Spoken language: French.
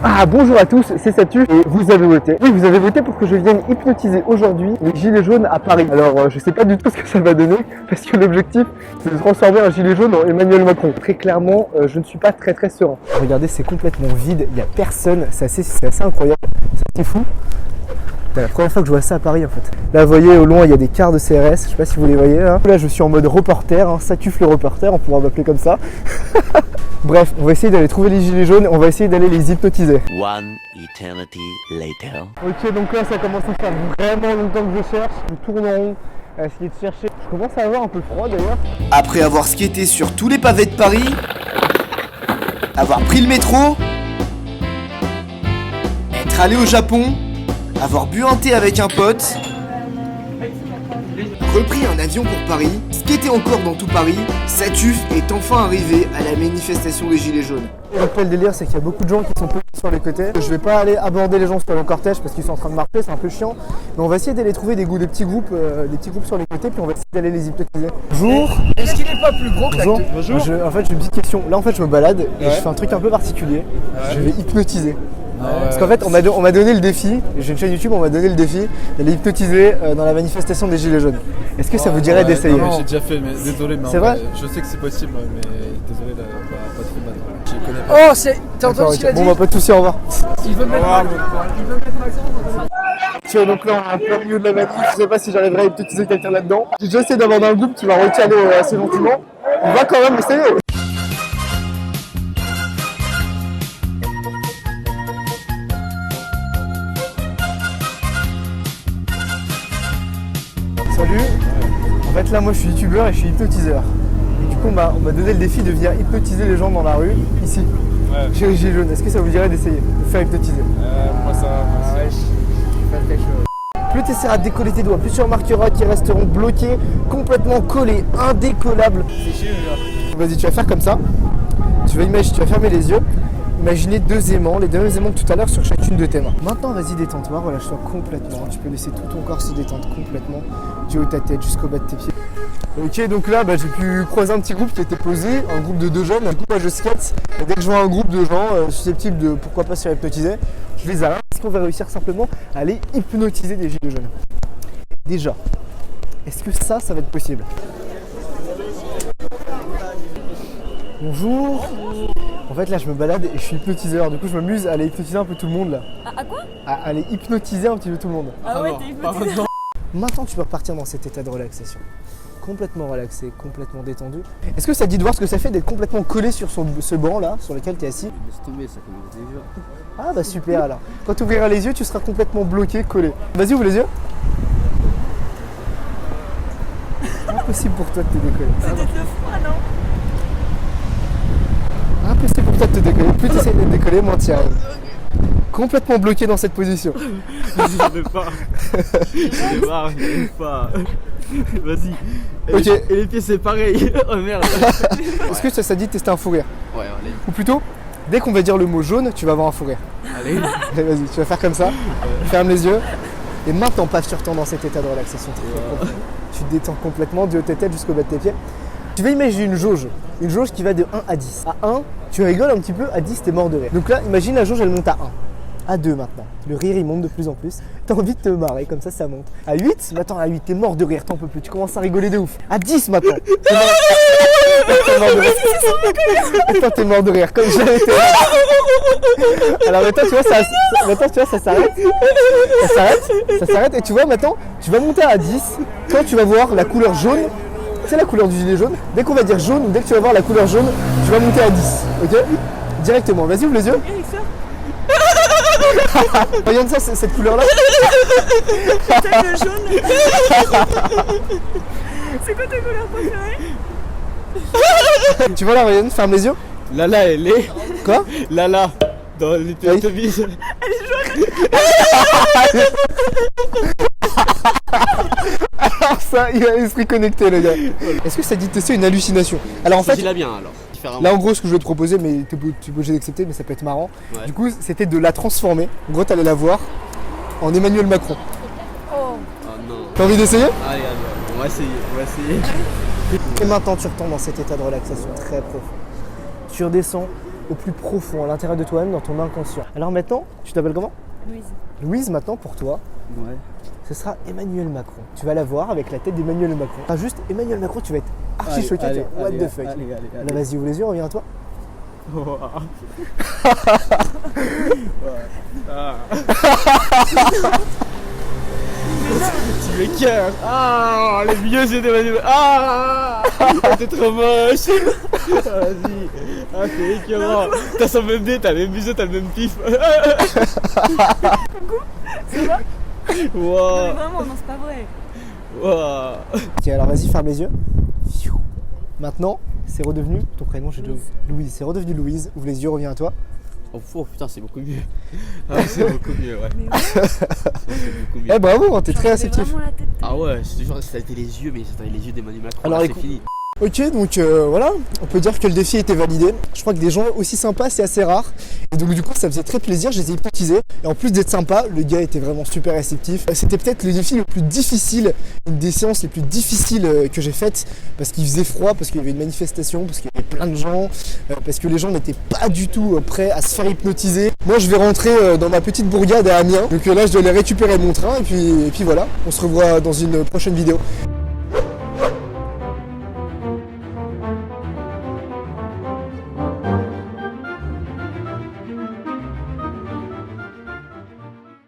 Ah bonjour à tous, c'est Satuf et vous avez voté. Oui, vous avez voté pour que je vienne hypnotiser aujourd'hui les gilets jaunes à Paris. Alors je sais pas du tout ce que ça va donner parce que l'objectif c'est de transformer un gilet jaune en Emmanuel Macron. Très clairement, je ne suis pas très serein. Regardez, c'est complètement vide, il n'y a personne, c'est assez incroyable, c'est fou. C'est la première fois que je vois ça à Paris en fait. Là vous voyez au loin il y a des cars de CRS, je sais pas si vous les voyez hein. Là je suis en mode reporter, hein. Satuf le reporter, on pourra m'appeler comme ça. Bref, on va essayer d'aller trouver les gilets jaunes, on va essayer d'aller les hypnotiser. One eternity later. Ok, donc là ça commence à faire vraiment longtemps que je cherche, je tourne en rond à essayer de chercher. Je commence à avoir un peu froid d'ailleurs. Après avoir skaté sur tous les pavés de Paris, avoir pris le métro, être allé au Japon, avoir bu un thé avec un pote, repris un avion pour Paris, skaté encore dans tout Paris, Satuf est enfin arrivé à la manifestation des Gilets jaunes. Et donc le délire c'est qu'il y a beaucoup de gens qui sont posés sur les côtés. Je vais pas aller aborder les gens sur le cortège parce qu'ils sont en train de marcher, c'est un peu chiant. Mais on va essayer d'aller trouver des petits groupes sur les côtés, puis on va essayer d'aller les hypnotiser. Bonjour. Est-ce qu'il n'est pas plus gros que Bonjour. Bonjour. En fait j'ai une petite question. Là en fait je me balade et je fais un truc un peu particulier. Je vais hypnotiser. Parce qu'en fait on m'a donné le défi, j'ai une chaîne YouTube, on m'a donné le défi d'aller hypnotiser dans la manifestation des Gilets jaunes. Est-ce que ça vous dirait d'essayer? Non, j'ai déjà fait, mais désolé. C'est vrai? Je sais que c'est possible, mais désolé, là, pas très mal. Je connais pas. Oh, t'as entendu ce qu'il a dit? Bon bah pas de soucis, au revoir. Il veut mettre Macron. Tiens, donc là on est en plein milieu de la manif, je sais pas si j'arriverai à hypnotiser quelqu'un là-dedans. J'ai déjà essayé d'avoir un groupe qui va recaler assez gentiment. On va quand même essayer. Salut. En fait là moi je suis youtubeur et je suis hypnotiseur. Et du coup on m'a donné le défi de venir hypnotiser les gens dans la rue, ici. Ouais. Chez les Gilets jaunes. Est-ce que ça vous dirait d'essayer de faire hypnotiser? Moi ça. Plus tu essaieras de décoller tes doigts, plus tu remarqueras qu'ils resteront bloqués, complètement collés, indécollables. C'est chiant, là. Vas-y, tu vas faire comme ça. Tu vas fermer les yeux. Imaginez deux aimants, les deux mêmes aimants que tout à l'heure sur chacune de tes mains. Maintenant, vas-y, détends-toi, relâche-toi complètement. Tu peux laisser tout ton corps se détendre complètement, du haut de ta tête jusqu'au bas de tes pieds. Ok, donc là, j'ai pu croiser un petit groupe qui était posé, un groupe de deux jeunes. Du coup, moi, je skate. Et dès que je vois un groupe de gens susceptibles de, pourquoi pas, se faire hypnotiser, je les arrête. Est-ce qu'on va réussir simplement à aller hypnotiser des gilets jaunes? Déjà, est-ce que ça va être possible? Bonjour. En fait là je me balade et je suis hypnotiseur, du coup je m'amuse à aller hypnotiser un peu tout le monde là. À quoi? À aller hypnotiser un petit peu tout le monde. Ah ouais, t'es hypnotisé. Maintenant tu peux repartir dans cet état de relaxation. Complètement relaxé, complètement détendu. Est-ce que ça te dit de voir ce que ça fait d'être complètement collé sur ce banc là, sur lequel tu es assis? Laisse tomber, ça commence déjà. Ah bah super alors. Quand tu ouvriras les yeux, tu seras complètement bloqué, collé. Vas-y, ouvre les yeux. Impossible pour toi de te décoller. C'est peut-être le froid, non? Impossible pour toi de te décoller. Plus tu essaies de te décoller, moins tu y arrives. Complètement bloqué dans cette position. Je vais pas. J'arrive pas. Vas-y. Ok. Et les pieds c'est pareil. Oh merde. Est-ce que ça dit de tester un fou rire? Ouais, allez. Ou plutôt, dès qu'on va dire le mot jaune, tu vas avoir un fou rire. Allez. Allez, vas-y, tu vas faire comme ça. Ferme les yeux. Et maintenant, passe sur temps dans cet état de relaxation. Tu te détends complètement du haut de ta tête jusqu'au bas de tes pieds. Tu vas imaginer une jauge qui va de 1 à 10. À 1, tu rigoles un petit peu, à 10, t'es mort de rire. Donc là, imagine la jauge, elle monte à 1. À 2 maintenant. Le rire, il monte de plus en plus. T'as envie de te marrer, comme ça monte. À 8, maintenant à 8, t'es mort de rire, t'en peux plus. Tu commences à rigoler de ouf. À 10 maintenant. T'es mort de rire. Attends, t'es mort de rire, comme jamais été. Alors maintenant, tu vois, ça s'arrête. Ça s'arrête. Et tu vois, maintenant, tu vas monter à 10. Quand tu vas voir la couleur jaune, c'est la couleur du gilet jaune. Dès qu'on va dire jaune, dès que tu vas voir la couleur jaune, tu vas monter à 10. Ok? Directement. Vas-y, ouvre les yeux. Regarde ça, cette couleur-là. T'as le jaune. C'est quoi ta couleur préférée? Tu vois là, Ryan, ferme les yeux. Lala, elle est. Quoi? Lala. Dans les Teletubbies. Elle est jaune. Alors ça, il a l'esprit connecté, le gars. Est-ce que ça dit de tester une hallucination? Alors en fait, Dis-la bien alors. Différemment. là en gros, ce que je vais te proposer, mais tu es obligé d'accepter, mais ça peut être marrant. Ouais. Du coup, c'était de la transformer. En gros, t'allais la voir en Emmanuel Macron. Oh. Oh non. T'as envie d'essayer? Allez, on va essayer. Et maintenant, tu retombes dans cet état de relaxation très profond. Tu redescends au plus profond, à l'intérieur de toi-même, dans ton inconscient. Alors maintenant, tu t'appelles comment? Louise. Louise, maintenant pour toi, Ouais. ce sera Emmanuel Macron. Tu vas la voir avec la tête d'Emmanuel Macron. Enfin, juste Emmanuel Macron, tu vas être archi choqué. tu vas, what the fuck. Là, vas-y, ouvre les yeux, reviens à toi. Tu m'écoeures. Ah, les vieux yeux d'Emmanuel. Ah, t'es trop moche. Vas-y. Ah, c'est écœurant. T'as son même nez, t'as le même bisou, t'as le même pif. Ça va? Wow. Non, mais vraiment, non, c'est pas vrai. Wow. Ok, alors vas-y, ferme les yeux. Pfiou. Maintenant, c'est redevenu ton prénom, j'ai déjà oublié. Louise, c'est redevenu Louise. Ouvre les yeux, reviens à toi. Oh putain, c'est beaucoup mieux. Ah, c'est beaucoup mieux, ouais. Mais ouais, C'est beaucoup mieux. Eh bravo, hein, t'es très j'en avais réceptif. vraiment la tête. Ah ouais, c'est toujours, ça a été les yeux, mais ça a été les yeux d'Emmanuel Macron. Alors, là, écoute- c'est fini. Ok, donc voilà, on peut dire que le défi était validé. Je crois que des gens aussi sympas, c'est assez rare. Et donc du coup, ça faisait très plaisir, je les ai hypnotisés. Et en plus d'être sympa, le gars était vraiment super réceptif. C'était peut-être le défi le plus difficile, une des séances les plus difficiles que j'ai faites. Parce qu'il faisait froid, parce qu'il y avait une manifestation, parce qu'il y avait plein de gens, parce que les gens n'étaient pas du tout prêts à se faire hypnotiser. Moi, je vais rentrer dans ma petite bourgade à Amiens. Donc là, je dois aller récupérer mon train. Et puis voilà, on se revoit dans une prochaine vidéo.